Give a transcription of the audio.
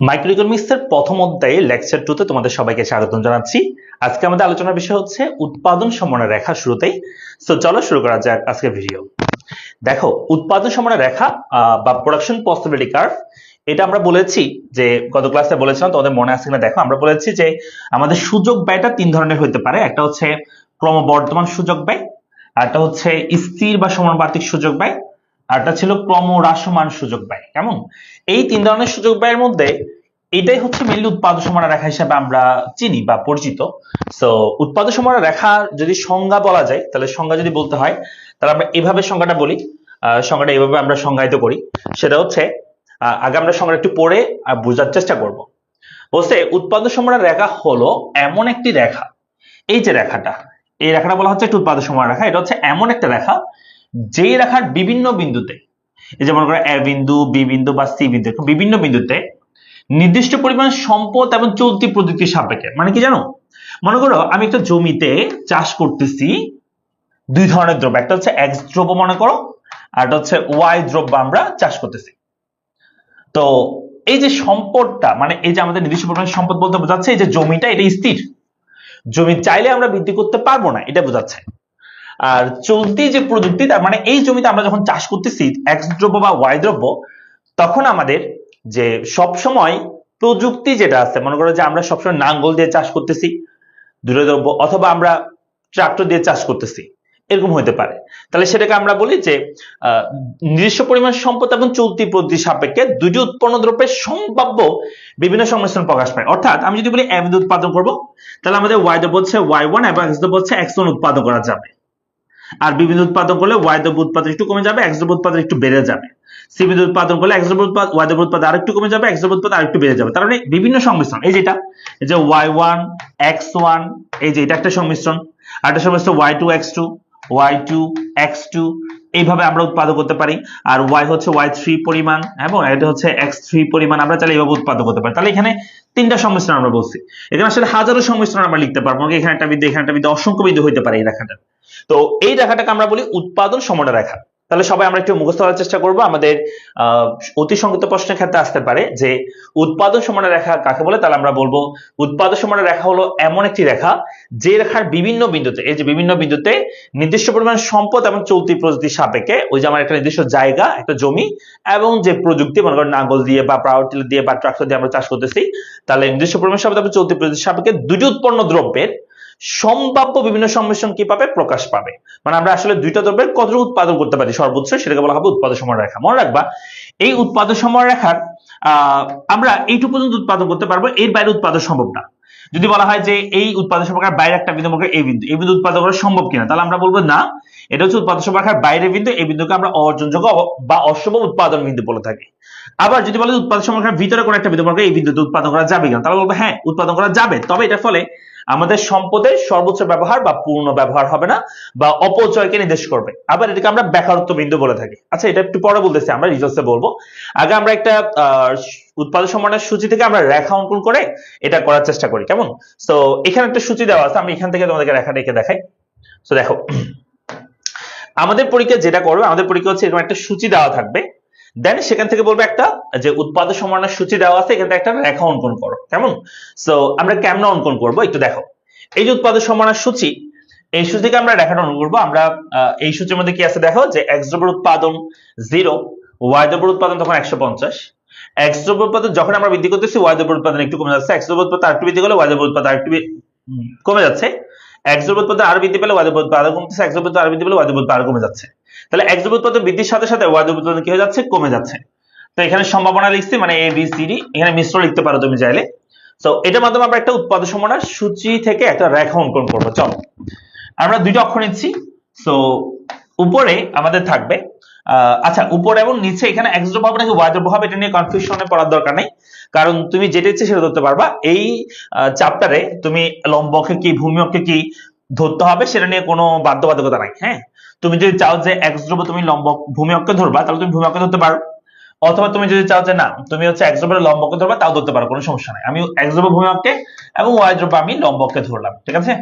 মাইক্রোইকোনমিক্স এর প্রথম অধ্যায়ে লেকচার 2 তে তোমাদের সবাইকে স্বাগত জানাচ্ছি। আজকে আমাদের আলোচনার বিষয় হচ্ছে উৎপাদন সমান রেখা শুরুতেই। সো চলো শুরু করা যাক আজকের ভিডিও। দেখো, উৎপাদন সমান রেখা বা প্রোডাকশন পসিবিলিটি কার্ভ, এটা আমরা বলেছি যে গত ক্লাসে বলেছিলাম, তোমাদের মনে আছে কিনা দেখো। আমরা বলেছি যে আমাদের সূচক ব্যয়টা তিন ধরনের হতে পারে। একটা হচ্ছে ক্রমবর্ধমান সূচক ব্যয়, আরটা হচ্ছে স্থির বা সমানুপাতিক সূচক ব্যয়, আরটা ছিল ক্রমহ্রাসমান সূচক ব্যয়। কেমন? এই তিন ধরনের সূচক ব্যয়ের মধ্যে এটাই হচ্ছে মেইনলি উৎপাদন সমান রেখা হিসেবে আমরা চিনি বা পরিচিত। সো উৎপাদন সমান রেখা যদি সংজ্ঞা বলা যায়, তাহলে সংজ্ঞা যদি বলতে হয় তাহলে আমরা এভাবে সংজ্ঞাটা বলি। সংজ্ঞাটা এভাবে আমরা সংজ্ঞায়িত করি। সেটা হচ্ছে, আগে আমরা সংজ্ঞাটা একটু পড়ে বোঝার চেষ্টা করব। বলতে উৎপাদন সমান রেখা হলো এমন একটি রেখা, এই যে রেখাটা, এই রেখাটা বলা হচ্ছে একটি উৎপাদন সমান রেখা। এটা হচ্ছে এমন একটা রেখা যে রেখার বিভিন্ন বিন্দুতে, এই যে মনে করো এ বিন্দু, বি বিন্দু বা সি বিন্দু, বিভিন্ন বিন্দুতে নির্দিষ্ট পরিমাণ সম্পদ এবং চলতি প্রযুক্তির সাপেক্ষে। মানে কি জানো? মনে করো আমি একটা জমিতে চাষ করতেছি দুই ধরনের দ্রব্য, একটা হচ্ছে এক্স দ্রব্য মনে করো, আর একটা হচ্ছে ওয়াই দ্রব্য আমরা চাষ করতেছি। তো এই যে সম্পদটা, মানে এই যে আমাদের নির্দিষ্ট পরিমাণ সম্পদ বলতে বোঝাচ্ছে এই যে জমিটা, এটা স্থির, জমি চাইলে আমরা বৃদ্ধি করতে পারবো না, এটা বোঝাচ্ছে। আর চলতি যে প্রযুক্তি, তার মানে এই জমিতে আমরা যখন চাষ করতেছি এক্স দ্রব্য বা ওয়াই দ্রব্য, তখন আমাদের যে সব সময় প্রযুক্তি যেটা আছে, মনে করো যে আমরা সবসময় নাঙ্গল দিয়ে চাষ করতেছি দুটো দ্রব্য, অথবা আমরা ট্রাক্টর দিয়ে চাষ করতেছি, এরকম হতে পারে। তাহলে সেটাকে আমরা বলি যে নির্দিষ্ট পরিমাণ সম্পদ এবং চলতি প্রযুক্তির সাপেক্ষে দুটি উৎপন্ন দ্রব্যের সম্ভাব্য বিভিন্ন সংমিশ্রণ প্রকাশ পায়। অর্থাৎ আমি যদি বলি এ বিন্দু উৎপাদন করব, তাহলে আমাদের ওয়াই দ্রব্য হচ্ছে y1 এবং এক্স দ্রব্য হচ্ছে x1 উৎপাদন করা যাবে। আর বি বিন্দু উৎপাদন করলে ওয়াই দ্রব্য উৎপাদন একটু কমে যাবে, এক্স দ্রব্য উৎপাদন একটু বেড়ে যাবে। সি বিন্দু উৎপাদন করলে এক্স দ্রব্য উৎপাদন, ওয়াই দ্রব্য উৎপাদন আরেকটু কমে যাবে, এক্স দ্রব্য উৎপাদন আরেকটু বেড়ে যাবে। তার মানে বিভিন্ন সংমিশ্রণ, এই যেটা, এই যে y1 x1, এই যে এটা একটা সংমিশ্রণ, আরেকটা সংমিশ্রণ y2 x2, y2 x2, এইভাবে আমরা উৎপাদন করতে পারি। আর y হচ্ছে y3 পরিমাণ এবং এটা হচ্ছে x3 পরিমাণ, আমরা চাইলে এইভাবে উৎপাদন করতে পারি। তাহলে এখানে তিনটা সংমিশ্রণ আমরা বলছি। এখানে আসলে হাজারো সংমিশ্রণ আমরা লিখতে পারবো, এখানে একটা বিন্দু, এখানে একটা বিন্দু, অসংখ্য বিন্দু হইতে পারে এই রেখাটা। তো এই রেখাটাকে আমরা বলি উৎপাদন সমান রেখা। তাহলে সবাই আমরা একটু মুখস্থ করার চেষ্টা করব। আমাদের অতি সংক্ষিপ্ত প্রশ্নের ক্ষেত্রে আসতে পারে যে উৎপাদন সমান রেখা কাকে বলে। তাহলে আমরা বলবো উৎপাদন সমান রেখা হলো এমন একটি রেখা যে রেখার বিভিন্ন বিন্দুতে, এই যে বিভিন্ন বিন্দুতে নির্দিষ্ট পরিমাণ সম্পদ এবং চলতি প্রযুক্তির সাপেক্ষে, ওই যে আমার একটা নির্দিষ্ট জায়গা, একটা জমি, এবং যে প্রযুক্তি, মনে করেন নাঙ্গল দিয়ে বা পাওয়ার টিলার দিয়ে বা ট্রাক্টর দিয়ে আমরা চাষ করতেছি, তাহলে নির্দিষ্ট পরিমাণ সম্পদ এবং চলতি প্রযুক্তির সাপেক্ষে দুটি উৎপন্ন দ্রব্যের সম্ভাব্য বিভিন্ন সংমিশ্রণ কি পাবে, প্রকাশ পাবে। মানে আমরা আসলে দুইটা দ্রব্যের কতটুকু উৎপাদন করতে পারি সর্বোচ্চ, সেটাকে বলা হবে উৎপাদন সমান রেখা। মনে রাখবা, এই উৎপাদন সমান রেখার আমরা এইটুকু পর্যন্ত উৎপাদন করতে পারবো, এর বাইরে উৎপাদন সম্ভব না। যদি বলা হয় যে এই উৎপাদন সমান রেখার বাইরে একটা বিন্দু, এই বিন্দু, এই বিন্দু উৎপাদন করা সম্ভব কিনা, তাহলে আমরা বলবো না, এটা হচ্ছে উৎপাদন সমান রেখার বাইরের বিন্দু, এই বিন্দুকে আমরা অর্জনযোগ্য বা অশুভ উৎপাদন বিন্দু বলে থাকি। আবার যদি বলে উৎপাদন সমান রেখার ভিতরে কোনো একটা বিন্দু, এই বিন্দুতে উৎপাদন করা যাবে কিনা, তাহলে বলবো হ্যাঁ, উৎপাদন করা যাবে, তবে এটার ফলে আমাদের সম্পদের সর্বোচ্চ ব্যবহার বা পূর্ণ ব্যবহার হবে না, বা অপচয়কে নির্দেশ করবে। আবার এটাকে আমরা বেকারত্ব বিন্দু বলে থাকি। আচ্ছা, এটা একটু পরে বলতেছি, আমরা রিজাল্টসে বলবো। আগে আমরা একটা উৎপাদন সমানের সূচি থেকে আমরা রেখা অঙ্কন করে এটা করার চেষ্টা করি, কেমন? সো এখানে একটা সূচি দেওয়া আছে, আমি এখান থেকে তোমাদেরকে রেখাটা এঁকে দেখাই। সো দেখো, আমাদের পরীক্ষা যেটা করবে, আমাদের পরীক্ষা হচ্ছে এরকম একটা সূচি দেওয়া থাকবে, দেন সেখান থেকে বলবে একটা যে উৎপাদন সমানের সূচি দেওয়া আছে, এখান থেকে একটা রেখা অঙ্কন করো, কেমন? সো আমরা কেমন অঙ্কন করব একটু দেখো। এই যে উৎপাদন সমানের সূচি, এই সূচি থেকে আমরা রেখাটা অঙ্কন করব। আমরা এই সূচির মধ্যে কি আছে দেখো, যে এক্স দ্রব্যের উৎপাদন 0, ওয়াই দ্রব্যের উৎপাদন তখন 150, এক্স দ্রব্যের উৎপাদন যখন আমরা বৃদ্ধি করতেছি ওয়াই দ্রব্যের উৎপাদন একটু কমে যাচ্ছে, এক্স দ্রব্যের উৎপাদন আরেকটু বৃদ্ধি করলে ওয়াই দ্রব্যের উৎপাদন আরেকটু কমে যাচ্ছে, এক্স দ্রব্যের উৎপাদন আরো বৃদ্ধি পেলে ওয়াই দ্রব্যের উৎপাদন কমতেছে, এক্স দ্রব্যের উৎপাদন আরো বৃদ্ধি পেলে ওয়াই দ্রব্যের উৎপাদন আরো কমে যাচ্ছে। তাহলে এক্স দ্রব্যের উৎপাদন বৃদ্ধির সাথে সাথে ওয়াই দ্রব্যের উৎপাদন কি হয়ে যাচ্ছে, কমে যাচ্ছে। তো এখানে সম্ভাবনা লিখছি, মানে এ বি সি ডি, এখানে মিশ্র লিখতে পারো তুমি চাইলে। সো এটার মাধ্যমে আমরা একটা উৎপাদন সমানের সূচি থেকে একটা রেখা অঙ্কন করবো। চলো আমরা দুইটা অক্ষর নিচ্ছি। সো উপরে আমাদের থাকবে, আচ্ছা উপরে এবং নিচে এখানে এক্স দ্রব্য হবে নাকি ওয়াই দ্রব্য হবে, এটা নিয়ে কনফিউশনে পড়ার দরকার নেই, কারণ তুমি যেটা ইচ্ছে সেটা ধরতে পারবা। এই চ্যাপ্টারে তুমি লম্ব অক্ষে কি, ভূমি অক্ষে কি ধরতে হবে সেটা নিয়ে কোনো বাধ্যবাধকতা নাই। হ্যাঁ, তুমি যদি চাও যে এক্স দ্রব্য তুমি লম্ব ভূমি অক্ষে ধরবা, তাহলে তুমি ভূমি অক্ষে ধরতে পারো, অথবা তুমি যদি চাও যে না তুমি হচ্ছে এক্স দ্রব্যের লম্ব অক্ষে ধরবা, তাও ধরতে পারো, কোনো সমস্যা নাই। আমি এক্স দ্রব্য ভূমি অক্ষে এবং ওয়াই দ্রব্য আমি লম্ব অক্ষে ধরলাম, ঠিক আছে?